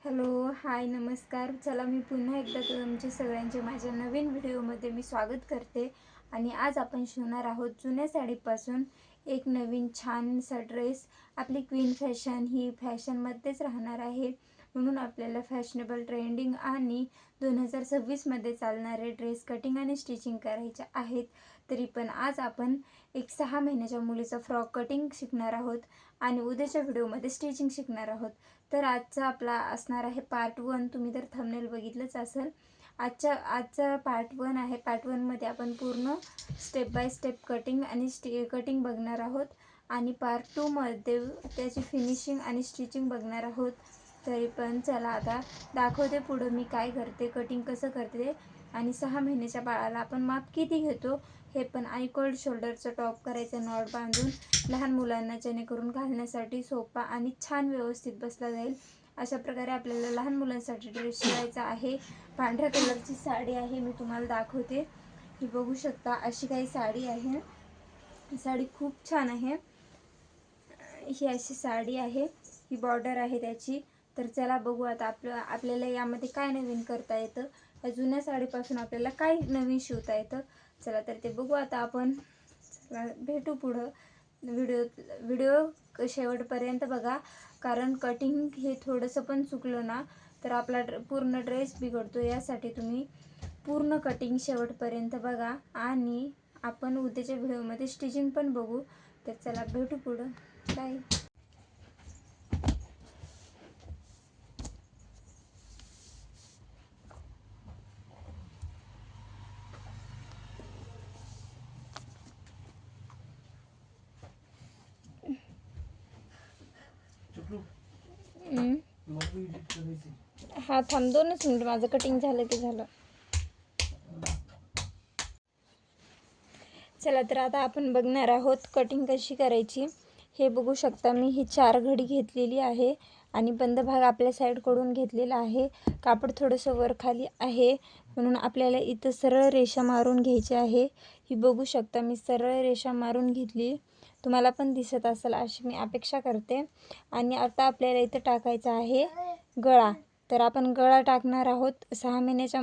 Hello, हाय, नमस्कार. चला, मी पुन्हा एकदा तुमचे सगळ्यांचे माझ्या नवीन व्हिडिओमध्ये मी स्वागत करते. आणि आज आपण शिवणार आहोत जुन्या साडीपासून एक नवीन छानसा ड्रेस. आपली क्वीन फॅशन ही फॅशनमध्येच राहणार आहे, म्हणून आपल्याला फॅशनेबल, ट्रेंडिंग आणि 2026मध्ये चालणारे ड्रेस कटिंग आणि स्टिचिंग करायचे आहेत. तरी पण आज आपण एक 6 महिन्याच्या मुलीचा फ्रॉक कटिंग शिकणार आहोत आणि उद्याच्या व्हिडिओमध्ये स्टिचिंग शिकणार आहोत. तर आजचा आपला असणार आहे पार्ट 1. तुम्ही तर थंबनेल बघितलंच असेल. आजचा पार्ट 1 आहे. पार्ट 1मध्ये आपण पूर्ण स्टेप बाय स्टेप कटिंग आणि कटिंग बघणार आहोत आणि पार्ट 2मध्ये त्याची फिनिशिंग आणि स्टिचिंग बघणार आहोत. तरी पण चला आता दाखवते पुढं मी काय करते, कटिंग कसं करते आणि 6 महिन्याच्या बाळाला आपण माप किती घेतो हे पण. आणि कोल्ड शोल्डरचं टॉप करायचं नॉट बांधून लहान मुलांना, जेणेकरून घालण्यासाठी सोपा आणि छान व्यवस्थित बसला जाईल अशा प्रकारे आपल्याला लहान मुलांसाठी ड्रेस शिवायचा आहे. पांढऱ्या कलरची साडी आहे, मी तुम्हाला दाखवते. ही बघू शकता, अशी काही साडी आहे. साडी खूप छान आहे. ही अशी साडी आहे, ही बॉर्डर आहे त्याची. तर चला बघू आता आपल्याला यामध्ये काय नवीन करता येतं, या जुन्या साडीपासून आपल्याला काय नवीन शिवता येतं. चला तर ते बघू आता आपण. चला भेटू पुढं. व्हिडिओ शेवटपर्यंत बघा, कारण कटिंग हे थोडंसं पण चुकलं ना तर आपला पूर्ण ड्रेस बिघडतो. यासाठी तुम्ही पूर्ण कटिंग शेवटपर्यंत बघा आणि आपण उद्याच्या व्हिडिओमध्ये स्टिचिंग पण बघू. तर चला भेटू पुढं. बाय. हा, थांब 2च मिनिट, माझं कटिंग झालं की झालं. चला तर आता आपण बघणार आहोत कटिंग कशी करायची. हे बघू शकता, मी ही 4 घडी घेतलेली आहे आणि बंद भाग आपल्या साईडकडून घेतलेला आहे. कापड थोडंसं वर खाली आहे, म्हणून आपल्याला इथं सरळ रेषा मारून घ्यायची आहे. ही बघू शकता, मी सरळ रेषा मारून घेतली. तुम्हाला पण दिसत असेल अशी मी अपेक्षा करते. आणि आता आपल्याला इथं टाकायचा आहे गळा. तर आपण गळा टाकणार आहोत 6 महिन्याच्या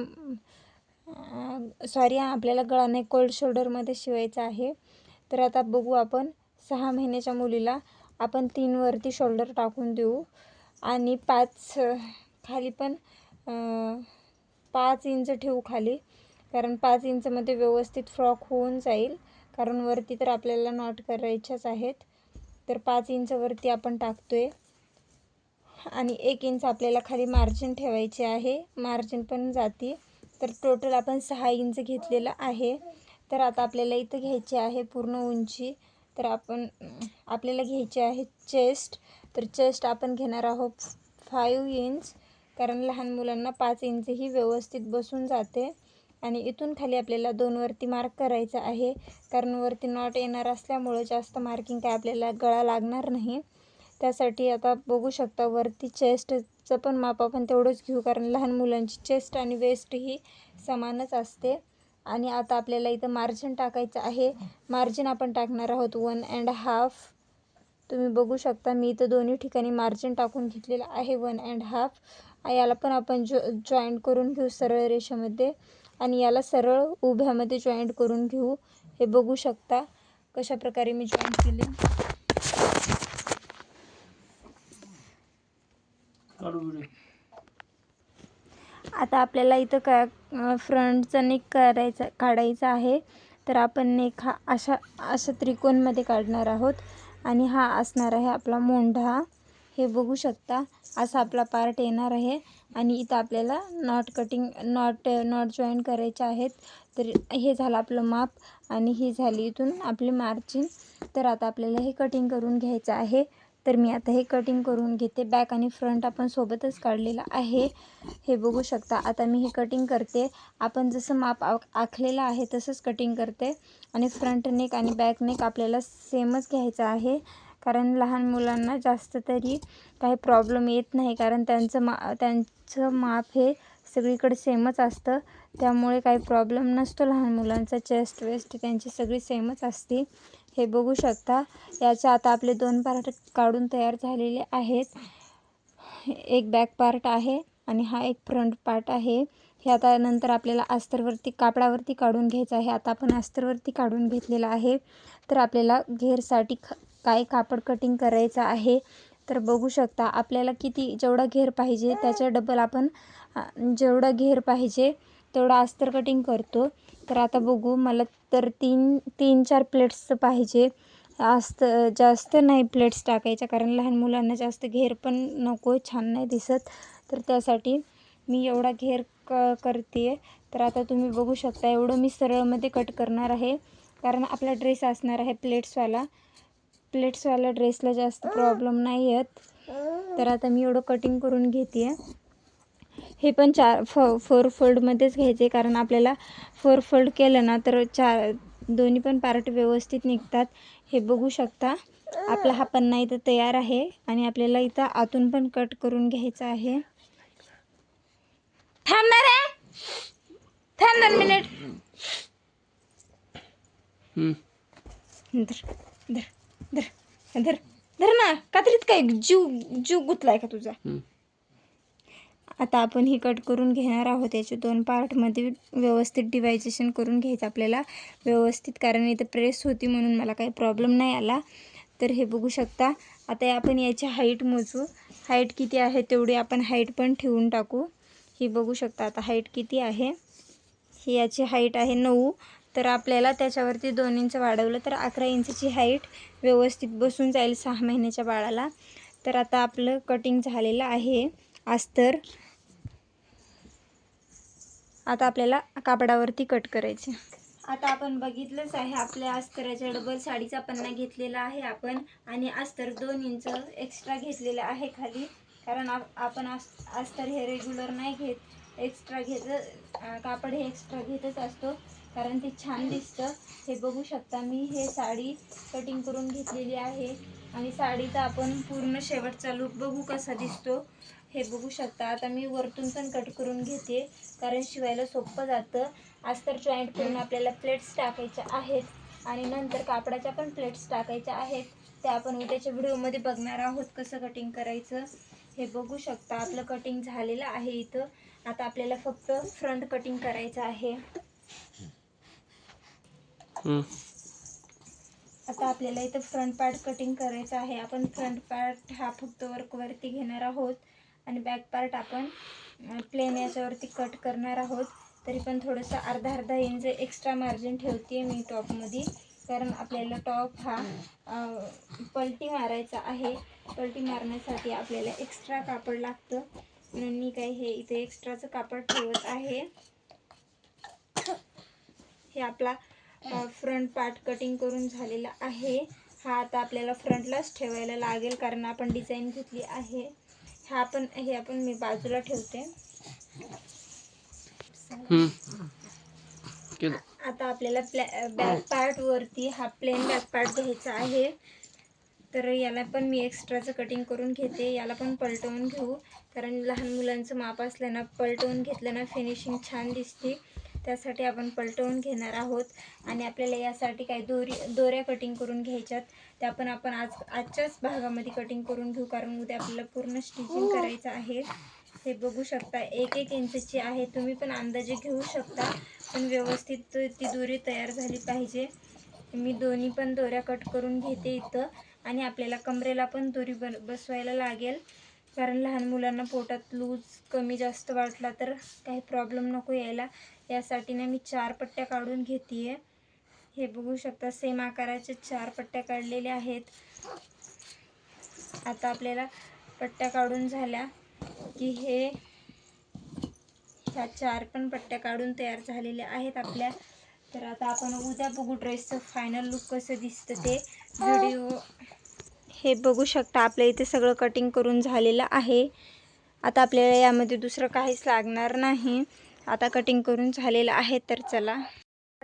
आपल्याला गळा नाही, कोल्ड शोल्डरमध्ये शिवायचा आहे. तर आता बघू आपण 6 महिन्याच्या मुलीला आपण 3 वरती शोल्डर टाकून देऊ आणि 5 खाली पण 5 इंच ठेवू खाली, कारण 5 इंचमध्ये व्यवस्थित फ्रॉक होऊन जाईल. कारण वरती तर आपल्याला नॉट करायच्याच आहेत. तर 5 इंचवरती आपण टाकतोय आणि 1 इंच आपल्याला खाली मार्जिन ठेवायचे आहे. मार्जिन पण जाती. तर टोटल आपण 6 इंच घेतलेलं आहे. तर आता आपल्याला इथं घ्यायची आहे पूर्ण उंची. तर आपल्याला घ्यायची आहे चेस्ट. तर चेस्ट आपण घेणार आहोत 5 इंच, कारण लहान मुलांना 5 इंच ही व्यवस्थित बसून जाते. आणि इथून खाली आपल्याला 2 वरती मार्क करायचं आहे, कारण वरती नॉट येणार असल्यामुळं जास्त मार्किंग काय आपल्याला गळा लागणार नाही. त्यासाठी आता बघू शकता, वरती चेस्टचं पण माप आपण तेवढंच घेऊ, कारण लहान मुलांची चेस्ट आणि वेस्ट ही समानच असते. आणि आता आपल्याला इथं मार्जिन टाकायचं आहे. मार्जिन आपण टाकणार आहोत 1.5. तुम्ही बघू शकता, मी इथं दोन्ही ठिकाणी मार्जिन टाकून घेतलेलं आहे 1.5. याला पण आपण जॉईंट करून घेऊ सरळ रेषेमध्ये आणि याला सरळ उभ्यामध्ये जॉईंट करून घेऊ. हे बघू शकता कशा प्रकारे मी जॉईंट केले. आता आपल्याला इथं फ्रंटचा नेक काढायचा आहे. तर आपण नेक हा अशा त्रिकोणमध्ये काढणार आहोत आणि हा असणार आहे आपला मोंढा. हे बघू शकता, असा आपला पार्ट येणार आहे. आणि इथं आपल्याला नॉट जॉईन करायचे आहेत. तर हे झालं आपलं माप आणि ही झाली इथून आपली मार्जिन. तर आता आपल्याला हे कटिंग करून घ्यायचं आहे. तर मी आता हे कटिंग करून घेते. बॅक आणि फ्रंट आपण सोबतच काढलेलं आहे. हे बघू शकता. आता मी हे कटिंग करते. आपण जसं माप आखलेलं आहे तसंच कटिंग करते. आणि फ्रंट नेक आणि बॅक नेक आपल्याला सेमच घ्यायचं आहे, कारण लहान मुलांना जास्त तरी काही प्रॉब्लेम येत नाही, कारण त्यांचं माप हे सगळीकडे सेमच असतं. त्यामुळे काही प्रॉब्लेम नसतो लहान मुलांचा. चेस्ट वेस्ट त्यांची सगळी सेमच असते. हे बघू शकता. याचे आता आपले 2 पार्ट काढून तयार झालेले आहेत. एक बॅक पार्ट आहे आणि हा एक फ्रंट पार्ट आहे. हे आता नंतर आपल्याला अस्तरवरती कापडावरती काढून घ्यायचं आहे. आता आपण अस्तरवरती काढून घेतलेला आहे. तर आपल्याला घेरसाठी काय कापड कटिंग करायचं आहे. तर बघू शकता आपल्याला जेवढा घेर पाहिजे त्याच्या डबल आपण जेवढा घेर पाहिजे तेवढा अस्तर कटिंग करतो. तर आता बघू, मला तर 3-4 प्लेट्सचं पाहिजे. जास्त नाही प्लेट्स टाकायच्या, कारण लहान मुलांना जास्त घेर पण नको, छान नाही दिसत. तर त्यासाठी मी एवढा घेर करते. तर आता तुम्ही बघू शकता एवढं मी सरळमध्ये कट करणार आहे, कारण आपला ड्रेस असणार आहे प्लेट्सवाल्या ड्रेसला जास्त प्रॉब्लेम नाही येत. तर आता मी एवढं कटिंग करून घेते. हे पण 4 फोल्डमध्येच घ्यायचे, कारण आपल्याला 4 फोल्ड केलं ना तर दोन्ही पण पार्ट व्यवस्थित निघतात. हे बघू शकता आपला हा पन्ना इथं तयार आहे आणि आपल्याला इथं आतून पण कट करून घ्यायचं आहे. थांबणार आहे, थांब 2 मिनिट. धर धर धर धर धर ना, कात्रीत काय जीव गुतलाय का तुझा? आता आपण ही कट करून घेणार आहोत. याचे 2 पार्टमध्ये व्यवस्थित डिवायजेशन करून घ्यायचं आपल्याला व्यवस्थित, कारण इथं प्रेस होती म्हणून मला काही प्रॉब्लेम नाही आला. तर हे बघू शकता. आता आपण याची हाईट मोजू. हाईट किती आहे तेवढी आपण हाईट पण ठेवून टाकू. ही बघू शकता आता हाईट किती आहे. ही याची हाईट आहे 9. तर आपल्याला त्याच्यावरती 2 इंच वाढवलं तर 11 इंचची हाईट व्यवस्थित बसून जाईल 6 महिन्याच्या बाळाला. तर आता आपलं कटिंग झालेलं आहे अस्तर. आता आपल्याला कापडावरती कट करायचे. आता आपण बघितलंच आहे आपल्या अस्तराच्या डबल साडीचा पन्ना घेतलेला आहे आपण, आणि अस्तर 2 इंच एक्स्ट्रा घेतलेलं आहे खाली, कारण आपण अस्तर हे रेग्युलर नाही घेत, एक्स्ट्रा कापड हे एक्स्ट्रा घेतच असतो, कारण ते छान दिसतं. हे बघू शकता मी हे साडी कटिंग करून घेतलेली आहे आणि साडीचा आपण पूर्ण शेवटचा लूक बघू कसा दिसतो. हे बघू शकता. आता मी वरतून पण कट करून घेते, कारण शिवायला सोपं जातं. अस्तर जॉईंट करून आपल्याला प्लेट्स टाकायच्या आहेत आणि नंतर कापडाच्या पण प्लेट्स टाकायच्या आहेत. ते आपण उद्याच्या व्हिडिओमध्ये बघणार आहोत कसं कटिंग करायचं. हे बघू शकता आपलं कटिंग झालेलं आहे इथं. आता आपल्याला फक्त फ्रंट कटिंग करायचं आहे. आता आपल्याला इथं फ्रंट पार्ट कटिंग करायचा आहे. आपण फ्रंट पार्ट हा फक्त वर्कवरती घेणार आहोत आणि बॅक पार्ट आपण प्लेन याच्यावरती कट करणार आहोत. तरी पण थोडंसं अर्धा इंच एक्स्ट्रा मार्जिन ठेवते मी टॉपमध्ये, कारण आपल्याला टॉप हा पलटी मारायचा आहे. पलटी मारण्यासाठी आपल्याला एक्स्ट्रा कापड लागतं, म्हणून मी हे इथे एक्स्ट्राचं कापड ठेवत आहे. हे आपला फ्रंट पार्ट कटिंग करून झालेला आहे. हा आता आपल्याला फ्रंटलाच ठेवायला लागेल, कारण आपण डिझाईन घेतली आहे. हे आपण मी बाजूला ठेवते. आता आपल्याला बॅक पार्ट वरती हा प्लेन बॅक पार्ट घ्यायचा आहे. तर याला पण मी एक्स्ट्राचं कटिंग करून घेते. याला पण पलटवून घेऊ, कारण लहान मुलांचं माप असलं ना, पलटवून घेतलं ना फिनिशिंग छान दिसते. त्यासाठी आपण पलटवून घेणार आहोत. आणि आपल्याला यासाठी काही दोऱ्या कटिंग करून घ्यायच्यात. त्या पण आपण आजच्याच भागामध्ये कटिंग करून घेऊ, कारण उद्या आपल्याला पूर्ण स्टिचिंग करायचं आहे. हे बघू शकता 1-1 इंचची आहे. तुम्ही पण अंदाजे घेऊ शकता, पण व्यवस्थित ती दोरी तयार झाली पाहिजे. मी दोन्ही पण दोऱ्या कट करून घेते इथं. आणि आपल्याला कमरेला पण दोरी बसवायला लागेल, कारण लहान मुलांना पोटात लूज कमी जास्त वाटला तर काही प्रॉब्लेम नको यायला. यासाठी ना मी 4 पट्ट्या काढून घेते. हे बघू शकता सेम आकाराच्या 4 पट्ट्या काढलेल्या आहेत. आता आपल्याला पट्ट्या काढून झाल्या की ह्या 4 पण पट्ट्या काढून तयार झालेल्या आहेत आपल्या. तर आता आपण उद्या बघू ड्रेसचं फायनल लुक कसं दिसतं ते व्हिडिओ. हे बघू शकता आपल्या इथे सगळं कटिंग करून झालेलं आहे. आता आपल्याला यामध्ये दुसरं काहीच लागणार नाही. आता कटिंग करून झालेलं आहे. तर चला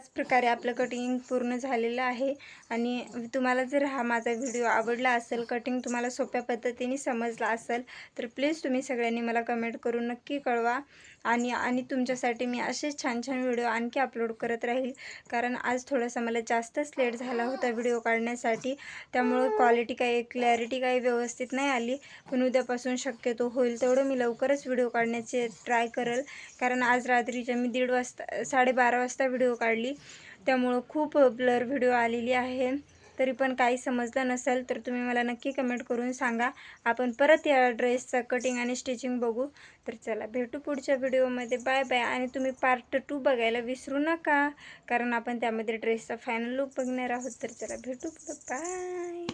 त्याच प्रकारे आपलं कटिंग पूर्ण झालेलं आहे आणि तुम्हाला जर हा माझा व्हिडिओ आवडला असेल, कटिंग तुम्हाला सोप्या पद्धतीने समजला असेल तर प्लीज तुम्ही सगळ्यांनी मला कमेंट करून नक्की कळवा आणि तुमच्यासाठी मी असेच छान छान व्हिडिओ आणखी अपलोड करत राहील. कारण आज थोडासा मला जास्तच लेट झाला होता व्हिडिओ काढण्यासाठी, त्यामुळं क्लॅरिटी काही व्यवस्थित नाही आली. पण उद्यापासून शक्यतो होईल तेवढं मी लवकरच व्हिडिओ काढण्याचे ट्राय करेल. कारण आज रात्रीच्या मी 12:30 वाजता व्हिडिओ काढली, त्यामुळं खूप ब्लर व्हिडिओ आलेली आहे. तरी पण काही समजलं नसेल तर तुम्ही मला नक्की कमेंट करून सांगा. आपण परत या ड्रेसचं कटिंग आणि स्टिचिंग बघू. तर चला भेटू पुढच्या व्हिडिओमध्ये. Bye bye. आणि तुम्ही पार्ट 2 बघायला विसरू नका, कारण आपण त्यामध्ये ड्रेसचा फायनल लुक बघणार आहोत. तर चला भेटू पुढं. बाय.